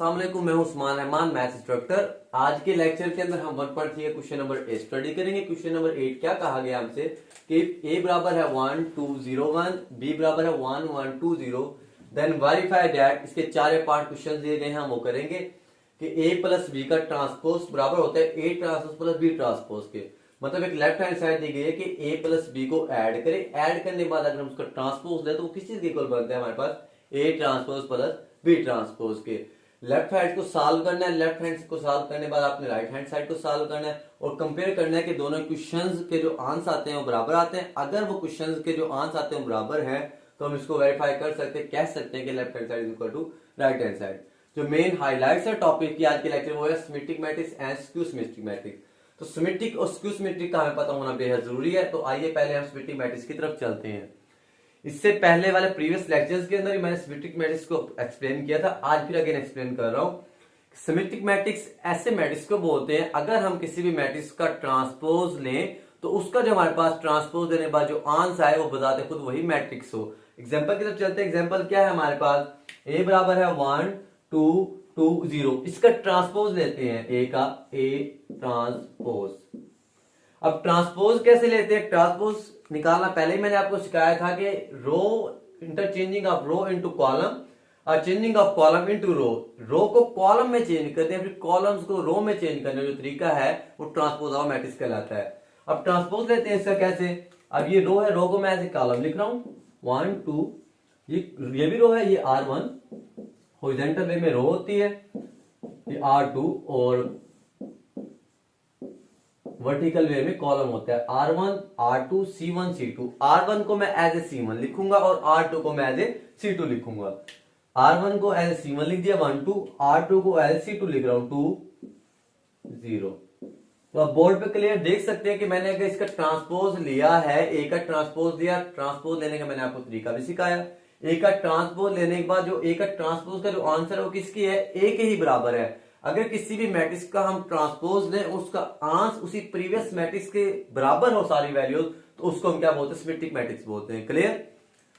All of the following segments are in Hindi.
अस्सलाम वालेकुम, मैं हूं उस्मान रहमान, मैथ्स इंस्ट्रक्टर। आज के लेक्चर के अंदर हम 1.3 का क्वेश्चन नंबर 8 स्टडी करेंगे। क्वेश्चन नंबर 8 क्या कहा गया हमसे कि a बराबर है 1 2 0 1, b बराबर है 1 1 2 0, देन वेरीफाई दैट। इसके चार पार्ट क्वेश्चन दिए गए हैं, हम वो करेंगे कि a प्लस b का ट्रांसपोज बराबर होता है a transpose plus b transpose के। मतलब एक लेफ्ट हैंड साइड दी गई है कि a प्लस b को ऐड करें, ऐड करने के बाद अगर हम उसका ट्रांसपोज ले तो वो किस चीज के इक्वल बनता है हमारे पास a transpose plus b transpose के। लेफ्ट हैंड को सॉल्व करना है, लेफ्ट हैंड को सॉल्व करने के बाद आपने राइट हैंड साइड को सॉल्व करना है और कंपेयर करना है कि दोनों क्वेश्चंस के जो आंसर आते हैं वो बराबर आते हैं। अगर वो क्वेश्चंस के जो आंसर आते हैं वो बराबर हैं तो हम इसको वेरीफाई कर सकते हैं, कह सकते हैं कि left hand side is equal to right hand side. जो मेन हाईलाइट्स है टॉपिक की आज के लेक्चर वो है symmetric matrix and skew symmetric matrix. तो सिमेट्रिक और स्क्यू सिमेट्रिक का हमें पता होना बेहद जरूरी है। तो आइए पहले हम सिमेट्रिक मैट्रिक्स की तरफ चलते हैं। इससे पहले वाले प्रीवियस लेक्चर्स के अंदर मैंने सिमेट्रिक मैट्रिक्स को एक्सप्लेन किया था, आज फिर अगेन एक्सप्लेन कर रहा हूं। सिमेट्रिक मैट्रिक्स ऐसे मैट्रिक्स को बोलते हैं अगर हम किसी भी मैट्रिक्स का ट्रांसपोज लें तो उसका जो हमारे पास ट्रांसपोज देने के बाद जो आंसर आए वो बताते खुद वही मैट्रिक्स हो। एग्जांपल की तरफ चलते हैं। एग्जांपल क्या है हमारे पास, a बराबर है 1 2 2 0। इसका ट्रांसपोज लेते हैं, a का a ट्रांसपोज। अब ट्रांसपोज कैसे लेते हैं, ट्रांसपोज निकालना पहले ही मैंने आपको सिखाया था कि row interchanging of row into column और changing of column into row. Row को कॉलम में चेंज करते हैं, फिर कॉलम्स को रो में चेंज करने का जो तरीका है वो ट्रांसपोज ऑफ मैट्रिक्स कहलाता है। अब ट्रांसपोज लेते हैं इसका कैसे। अब ये रो है, रो को मैं ऐसे कॉलम लिख रहा हूं 1 2, ये भी रो है, ये R1 हॉरिजॉन्टल वे में रो होती है, ये R2 और वर्टिकल वे में कॉलम होता है R1 R2 C1 C2। R1 को मैं एज ए C1 लिखूंगा और R2 को मैं एज ए C2 लिखूंगा। R1 को एज ए C1 लिख दिया 1 2, R2 को एज C2 लिख रहा हूं 2 0। तो आप बोर्ड पे क्लियर देख सकते हैं कि मैंने अगर इसका ट्रांसपोज लिया है, ए का ट्रांसपोज दिया, ट्रांसपोज लेने का मैंने आपको तरीका भी सिखाया। ए का ट्रांसपोज लेने के बाद जो ए का ट्रांसपोज का जो आंसर है वो किसकी है, ए के ही बराबर है। अगर किसी भी मैट्रिक्स का हम ट्रांसपोज लें उसका आंसर उसी प्रीवियस मैट्रिक्स के बराबर हो सारी वैल्यूज तो उसको हम क्या बोलते हैं, सिमेट्रिक मैट्रिक्स बोलते हैं। क्लियर।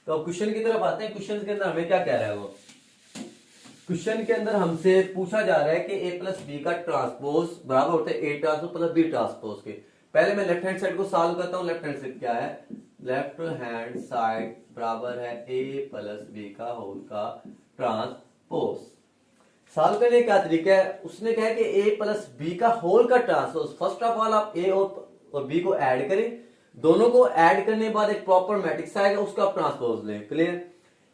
तो अब क्वेश्चन की तरफ आते हैं। क्वेश्चन के अंदर हमें क्या कह रहा है, वो क्वेश्चन के अंदर हमसे पूछा जा रहा है कि a प्लस बी का ट्रांसपोज बराबर होता है a transpose plus b transpose के। पहले मैं लेफ्ट हैंड साइड को सॉल्व करता हूं। लेफ्ट हैंड साइड क्या है, लेफ्ट हैंड साइड बराबर है a प्लस b का होल का ट्रांसपोज। सॉल्व करने का तरीका है, उसने कहा कि a प्लस बी का होल का ट्रांसपोज। फर्स्ट ऑफ ऑल आप a और b को ऐड करें, दोनों को ऐड करने के बाद एक प्रॉपर मैट्रिक्स आएगा, उसका आप ट्रांसपोज लें। क्लियर।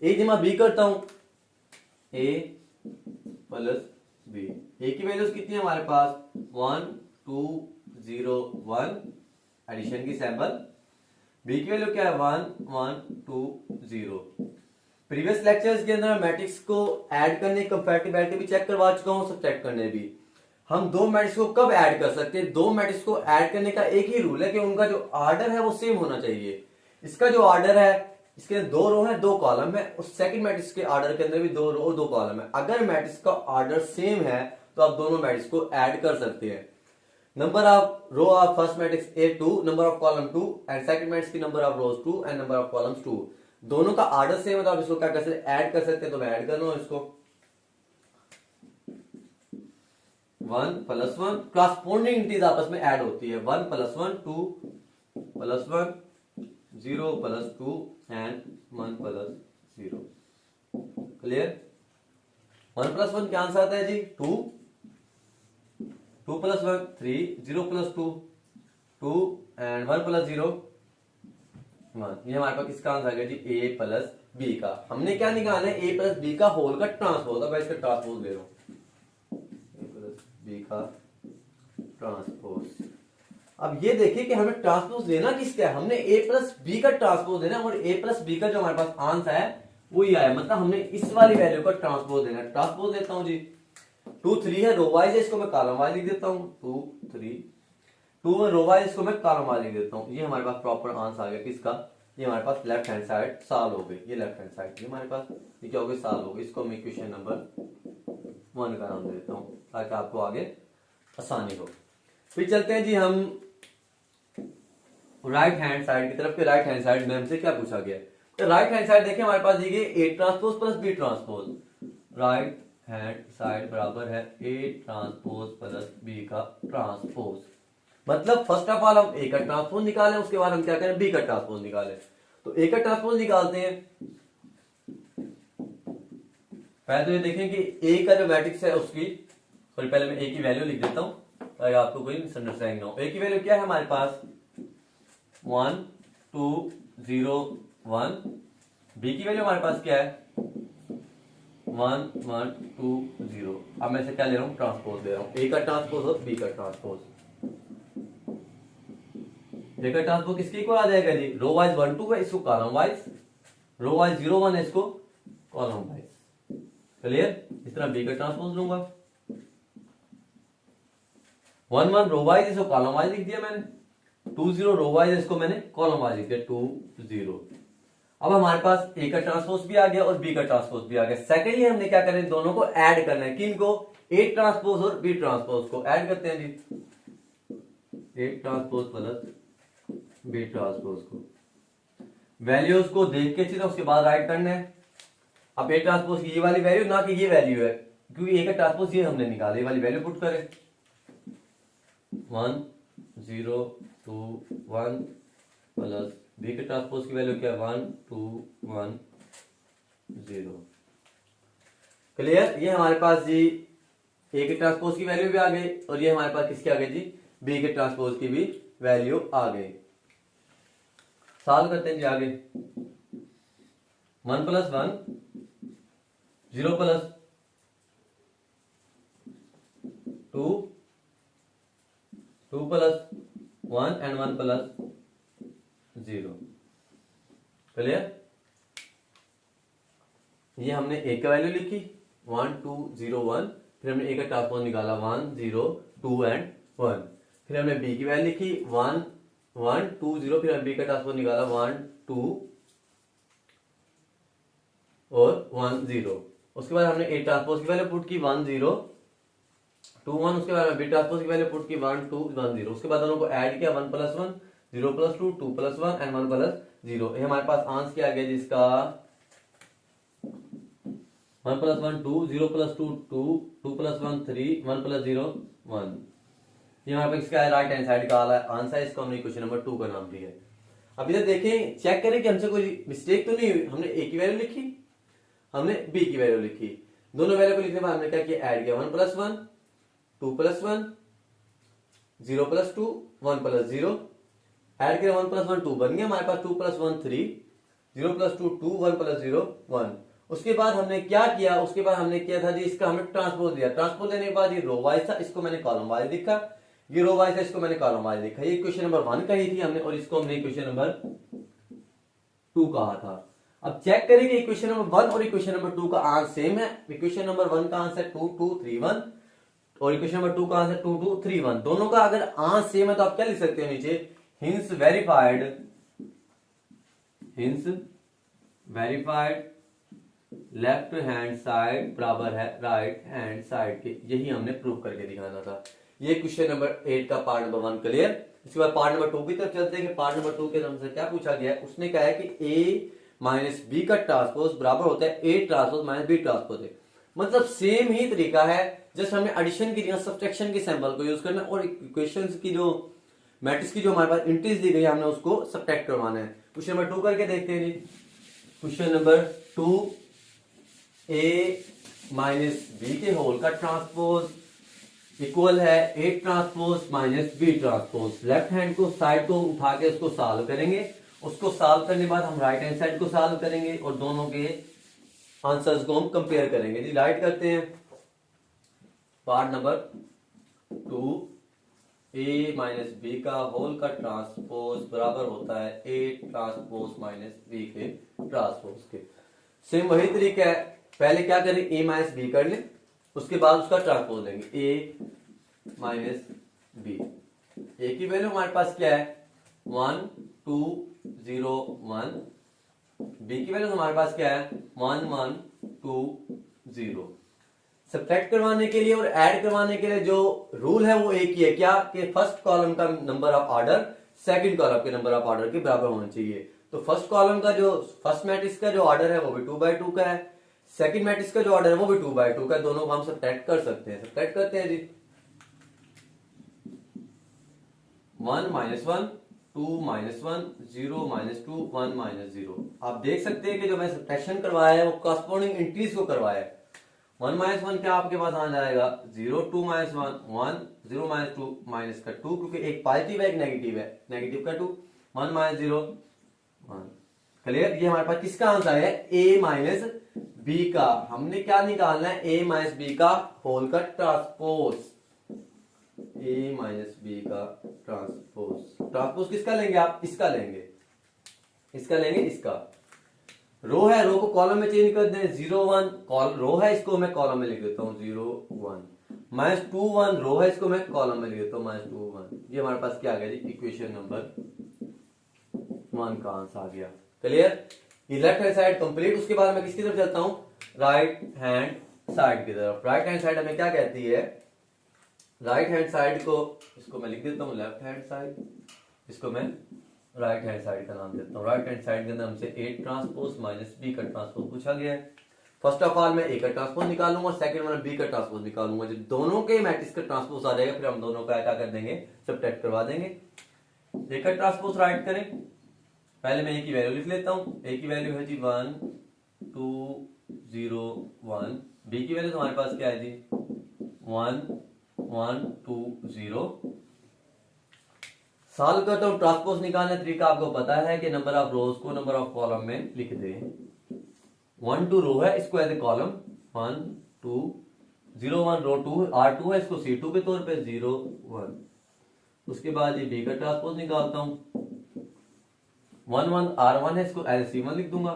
a जमा b करता हूं, a प्लस बी, ए की वैल्यूज कितनी है हमारे पास 1 2 0 1, एडिशन की सैंपल। बी की वैल्यू क्या है 1 1 2 0। प्रीवियस लेक्चर्स के अंदर मैट्रिक्स को ऐड करने की कंपैटिबिलिटी भी चेक करवा चुका हूं, सब्ट्रैक्ट करने भी। हम दो मैट्रिक्स को कब ऐड कर सकते हैं, दो मैट्रिक्स को ऐड करने का एक ही रूल है कि उनका जो ऑर्डर है वो सेम होना चाहिए। इसका जो ऑर्डर है, इसके अंदर दो रो है दो कॉलम है, उस सेकंड मैट्रिक्स के ऑर्डर के अंदर भी दो रो और दो कॉलम है। अगर मैट्रिक्स का ऑर्डर सेम है तो आप दोनों मैट्रिक्स को ऐड कर सकते हैं। Number of row of first matrix A2, number of column 2 and second matrix की number of rows 2 and number of columns 2। दोनों का ऑर्डर सेम है तो आप इसको क्या कर सकते हैं, ऐड कर सकते हैं। तो मैं ऐड कर रहा हूं इसको 1 प्लस 1, कॉरस्पॉन्डिंग इंटीज आपस में ऐड होती है। 1 plus 1 2 plus 1 0 plus 2 and 1 plus 0। Clear. 1 plus 1 क्या आंसर आता है जी 2, 2 प्लस 1 3, 0 प्लस 2 2 एंड 1 प्लस 0 1। ये हमारे पास किसका आंसर आ गया जी a प्लस b का। हमने क्या निकालना है, a प्लस b का होल का ट्रांसपोज। अब मैं इसका ट्रांसपोज ले रहा हूं, a प्लस b का ट्रांसपोज। अब ये देखिए कि हमें ट्रांसपोज लेना किसका है, हमने a प्लस बी का ट्रांसपोज लेना और a प्लस बी का जो हमारे पास आंसर है वो ही आया। मतलब हमने इस वाली वैल्यू का ट्रांसपोज लेना है। ट्रांसपोज लेता हूं जी 2 3 है, रो वाइज है, इसको मैं कॉलम वाइज लिख देता हूं 2 3 2 रो वाइज, इसको मैं कॉलम वाइज लिख देता हूं। ये हमारे पास प्रॉपर आंसर आ गया किसका, ये हमारे पास लेफ्ट हैंड साइड सॉल्व हो गई। ये लेफ्ट हैंड साइड ये हमारे पास ये क्या हो गई, सॉल्व हो गई। इसको मैं क्वेश्चन नंबर 1 का नाम दे देता हूं ताकि आपको आगे आसानी हो। फिर चलते हैं जी हम राइट हैंड साइड की तरफ के। राइट हैंड साइड में हमसे क्या पूछा गया, तो राइट हैंड साइड देखिए हमारे पास दी गई a transpose plus b transpose. Right hand side बराबर है ए ट्रांसपोज प्लस बी का ट्रांसपोज। मतलब फर्स्ट ऑफ ऑल हम ए का ट्रांसपोज निकालें, उसके बाद हम क्या करें, बी का ट्रांसपोज निकालें। तो ए का ट्रांसपोज निकालते हैं। पहले तो ये देखें कि ए का जो मैट्रिक्स है उसकी, सॉरी पहले मैं ए की वैल्यू लिख देता हूं ताकि आपको कोई मिसअंडरस्टैंडिंग ना हो। ए की वैल्यू क्या है हमारे पास 1 2 0 1। बी की वैल्यू हमारे पास क्या है 1 1 2 0। अब मैं इसे क्या ले रहा हूं, ट्रांसपोज ले रहा हूं, ए का ट्रांसपोज और बी का ट्रांसपोज। ए का ट्रांसपोज किसके इक्वल आ जाएगा जी, रो वाइज 1 2 है, इसको कॉलम वाइज, रो वाइज 0 1 है, इसको कॉलम वाइज। क्लियर। इस तरह बी का ट्रांसपोज लूंगा 1 1 रो वाइज, इसको कॉलम वाइज लिख दिया मैंने, 2 0 रो वाइज, इसको मैंने कॉलम वाइज लिख दिया 2 0। अब हमारे पास ए का ट्रांसपोज भी आ गया और बी का ट्रांसपोज भी आ गया। सेकेंडली हमने क्या करना है, दोनों को ऐड करना है। किन को, ए ट्रांसपोज और बी ट्रांसपोज को ऐड करते हैं जी, A transpose plus B transpose को। वैल्यूज को देख के सीधा उसके बाद राइट करना है। अब ए ट्रांसपोज की ये वाली वैल्यू, ना कि ये वैल्यू है, क्योंकि ए का ट्रांसपोज ये हमने निकाला, ये वाली वैल्यू पुट करें 1 0 2 1 प्लस बी के ट्रांसपोज की वैल्यू क्या है 1 2 1 0। क्लियर। ये हमारे पास जी ए के ट्रांसपोज की वैल्यू भी आ गई और ये हमारे पास किसकी आ गई जी, बी के ट्रांसपोज की भी वैल्यू आ गई। सॉल्व करते हैं जी आगे। 1 plus 1 0 plus 2 2 plus 1 and 1 plus 0। Clear. ये हमने ए का वैल्यू लिखी 1 2 0 1, फिर हमने ए का ट्रांसपोज निकाला 1 0 2 एंड 1, फिर हमने बी की वैल्यू लिखी 1 1 2 0, फिर हमने बी का ट्रांसपोज निकाला 1 2 और 1 0। उसके बाद हमने ए ट्रांसपोज की वैल्यू पुट की 1 0 2 1, उसके बाद बी ट्रांसपोज की वैल्यू पुट की 1 2 1 0। उसके बाद दोनों को ऐड किया 1 plus 1 0 plus 2 2 plus 1 and 1 plus 0। ये हमारे पास आंसर क्या आ गया जिसका 1 प्लस 1 2 0 प्लस 2 2 2 प्लस 1 3 1 प्लस 0 1। ये हमारे पास इसका राइट हैंड साइड का आंसर है। इसको हमने क्वेश्चन नंबर 2 का नाम दिया है। अब इधर देखें, चेक करें कि हमसे कोई मिस्टेक तो नहीं हुई। हमने ए की वैल्यू लिखी, हमने बी की वैल्यू लिखी, दोनों वैल्यू को लिखने के बाद हमने क्या किया, ऐड किया 1 plus 1 2 plus 1 0 plus 2 1 plus 0, add किया 1 प्लस 1 2 बन गया हमारे पास 2 प्लस 1 3 0 प्लस 2 2 1 प्लस 0 1। उसके बाद हमने क्या किया, उसके बाद हमने किया था जी इसका हमने ट्रांसपोज दिया। ट्रांसपोज देने के बाद ये रो वाइज था, इसको मैंने कॉलम वाइज लिखा, ये रो वाइज था, इसको मैंने कॉलम वाइज लिखा। ये क्वेश्चन नंबर 1 कही थी हमने और इसको हमने क्वेश्चन नंबर 2 कहा था। अब चेक करेंगे इक्वेशन नंबर 1 और इक्वेशन नंबर 2 का आंसर सेम है। इक्वेशन नंबर 1 का आंसर 2 2 3 1 और इक्वेशन नंबर 2 का आंसर 2 2 3 1। दोनों का अगर आंसर सेम है तो आप क्या लिख सकते हो नीचे, hints verified left hand side बराबर है राइट हैंड साइड के। यही हमने प्रूव करके दिखाना था। ये क्वेश्चन नंबर 8 का पार्ट नंबर 1 क्लियर। इसके बाद पार्ट नंबर 2 की तरफ चलते हैं कि पार्ट नंबर 2 के हमसे क्या पूछा गया है। उसने कहा है कि ए माइनस बी का ट्रांसपोज बराबर होता है A transpose minus B transpose है। मतलब सेम ही तरीका है, जस्ट हमने एडिशन की सब्ट्रैक्शन के सैंपल को यूज करना और इक्वेशंस की जो मैट्रिक्स की जो हमारे पास इंट्रीज दी गई है हमने उसको सब्ट्रैक्ट करवाना है। क्वेश्चन नंबर 2 करके देखते हैं जी। Question number 2, A minus B के होल का ट्रांसपोज इक्वल है A transpose minus B transpose. Left hand को साइड को उठा के उसको सॉल्व करेंगे, उसको सॉल्व करने के बाद हम राइट हैंड साइड को सॉल्व करेंगे और दोनों के आंसर्स को हम कंपेयर करेंगे जी। राइट करते हैं part number 2, A minus B का होल का ट्रांसपोज बराबर होता है ए ट्रांसपोज माइनस बी के ट्रांसपोज के। सेम वही तरीका है, पहले क्या करें, ए माइनस बी कर लें, उसके बाद उसका ट्रांसपोज लेंगे ए माइनस बी। ए की वैल्यू हमारे पास क्या है 1 2 0 1, बी की वैल्यू हमारे पास क्या है 1 1 2 0। सब्ट्रैक्ट करवाने के लिए और ऐड करवाने के लिए जो रूल है वो एक ही है, क्या कि फर्स्ट कॉलम का number of order second column के नंबर ऑफ ऑर्डर के बराबर होना चाहिए। तो फर्स्ट कॉलम का जो फर्स्ट मैट्रिक्स का जो ऑर्डर है वो भी 2 by 2 का है, सेकंड मैट्रिक्स का जो ऑर्डर है वो भी 2 by 2 का, दोनों को हम सब्ट्रैक्ट कर सकते हैं। सब्ट्रैक्ट करते हैं जी। 1 - 1 2 - 1 0 - 2 1 - 0। आप देख सकते हैं कि जो मैं सब्ट्रैक्शन करवाया है वो कॉरस्पॉन्डिंग इंटीज को करवाया है। 1 - 1 क्या आपके पास आ जाएगा 0, 2 - 1 1 0 - 2 माइनस का 2, क्योंकि एक पॉजिटिव है एक नेगेटिव है, नेगेटिव का 2 1 - 0 1। क्लियर। ये हमारे पास किसका आंसर है a माइनस बी का। हमने क्या निकालना है a माइनस बी का होल का ट्रांसपोज, a माइनस बी का ट्रांसपोज। ट्रांसपोज किसका लेंगे आप, इसका लेंगे, इसका लेंगे, इसका। रो है, रो को कॉलम में चेंज कर दें 0 1 रो है, इसको मैं कॉलम में लिख देता हूं 0 1 -2 1 रो है, इसको मैं कॉलम में लिख देता हूं -2 1। ये हमारे पास क्या आ गया जी इक्वेशन नंबर 1 का आंसर आ गया। क्लियर। ये लेफ्ट हैंड साइड कंप्लीट। उसके बाद मैं किसकी तरफ चलता हूं, राइट हैंड साइड की तरफ। राइट हैंड साइड हमें क्या कहती है, राइट हैंड साइड को, इसको मैं लिख देता हूं लेफ्ट हैंड साइड, इसको मैं राइट हैंड साइड का नाम देता हूं। राइट हैंड साइड के अंदर हमसे A ट्रांसपोज माइनस B का ट्रांसपोज पूछा गया है। फर्स्ट ऑफ ऑल मैं A का ट्रांसपोज निकालूंगा, सेकंड में B का ट्रांसपोज निकालूंगा। जब दोनों के मैट्रिक्स का ट्रांसपोज आ जाएगा फिर हम दोनों का क्या कर देंगे, सब्ट्रैक्ट करवा देंगे। A का ट्रांसपोज राइट करें, पहले मैं A की वैल्यू लिख लेता हूं। A की वैल्यू है जी 1 2 0 1। B की वैल्यू तो हमारे पास क्या है जी 1 1 2 0। सॉल्व करता हूं, ट्रांसपोज निकालने तरीका आपको पता है कि नंबर ऑफ रोज को नंबर ऑफ कॉलम में लिख दें। 1 2 रो है, इसको as a column 1 2 0 1 row 2 R2 है, इसको C2 के तौर पे 0 1। उसके बाद ये B का ट्रांसपोज निकालता हूं 1 1 R1 है, इसको एज C1 लिख दूंगा।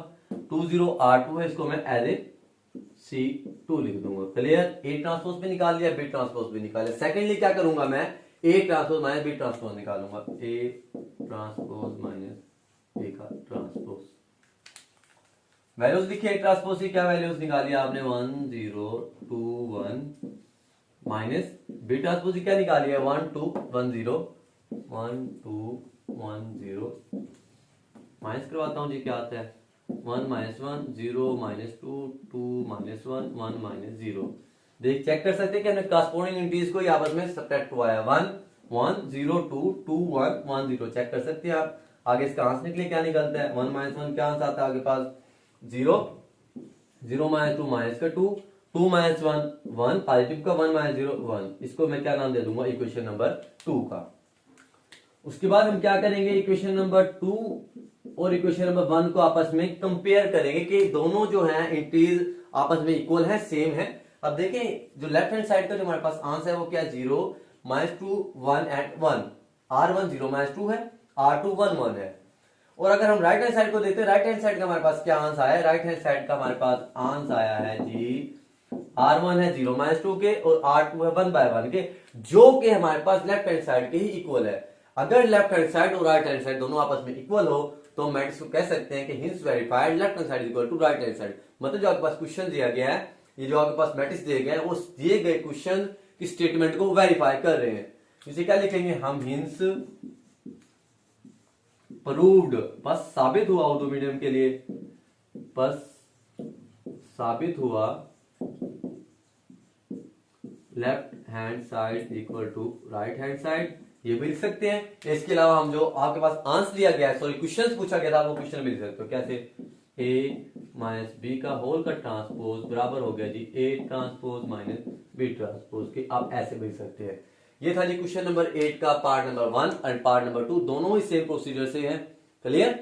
2 0 R2 है, इसको मैं एज ए C2 लिख दूंगा। क्लियर। A ट्रांसपोज भी निकाल लिया, B ट्रांसपोज भी निकाल लिया। सेकेंडली क्या करूंगा मैं, A transpose minus B transpose निकालूंगा। A ट्रांसपोज माइनस B का ट्रांसपोज। वैल्यूज लिखिए ट्रांसपोज की, क्या वैल्यूज निकाली आपने 1 0 2 1 माइनस B ट्रांसपोज की क्या निकाली है 1 2 1 0 1 2 1 0। माइनस करवाता हूं जी, क्या आता है 1 - 1 0 - 2 2 - 1 1 - 0। देख चेक कर सकते हैं कि हमने कॉरस्पॉन्डिंग इंटीज को आपस में सब्ट्रैक्ट हुआ है 1 1 0 2 2 1 1 0। चेक कर सकते हैं आप। आगे इसका आंसर निकले क्या निकलता है 1 - 1 क्या आंसर आता है आगे पास 0 0 - 2 माइनस का 2 2 - 1 1 पॉजिटिव का 1 - 0 1। इसको मैं क्या नाम दे दूंगा इक्वेशन नंबर 2 का। उसके बाद हम क्या करेंगे, इक्वेशन नंबर 2 और इक्वेशन नंबर 1 को आपस में कंपेयर करेंगे कि दोनों जो है इंटीज आपस में इक्वल है, सेम है। अब देखें जो लेफ्ट हैंड साइड का जो हमारे पास आंसर है वो क्या 0 -2 1 एंड 1। R1 0 - 2 है, R2 1 1 है। और अगर हम राइट हैंड साइड को देखते हैं, राइट हैंड साइड का हमारे पास क्या आंसर आया है, राइट हैंड साइड का हमारे पास आंसर आया है जी R1 है 0 - 2 के और R2 है 1 by 1 के, जो कि हमारे पास लेफ्ट हैंड साइड के ही इक्वल है। अगर लेफ्ट हैंड साइड और राइट हैंड साइड दोनों आपस में इक्वल हो तो हम मैट्रिक्स को कह सकते हैं कि hence verified left hand side equal to right hand side. मतलब जो आपके पास क्वेश्चन दिया गया है, ये जो आपके पास मैट्रिक्स दिए गए हैं वो दिए गए क्वेश्चन की स्टेटमेंट को वेरीफाई कर रहे हैं। इसे क्या लिखेंगे हम, हिंस प्रूव्ड, बस साबित हुआ उर्दू मीडियम के लिए, बस साबित हुआ left hand side equal to right hand side. ये भी लिख सकते हैं। इसके अलावा हम जो आपके पास आंसर दिया गया है, सॉरी क्वेश्चन पूछा गया था, वो क्वेश्चन भी लिख सकते हो। कैसे A माइनस B का होल का ट्रांसपोज बराबर हो गया जी A transpose minus B transpose के, आप ऐसे भी लिख सकते हैं। ये था जी क्वेश्चन नंबर 8 का part number 1 and part number 2, दोनों ही सेम प्रोसीजर से है। क्लियर।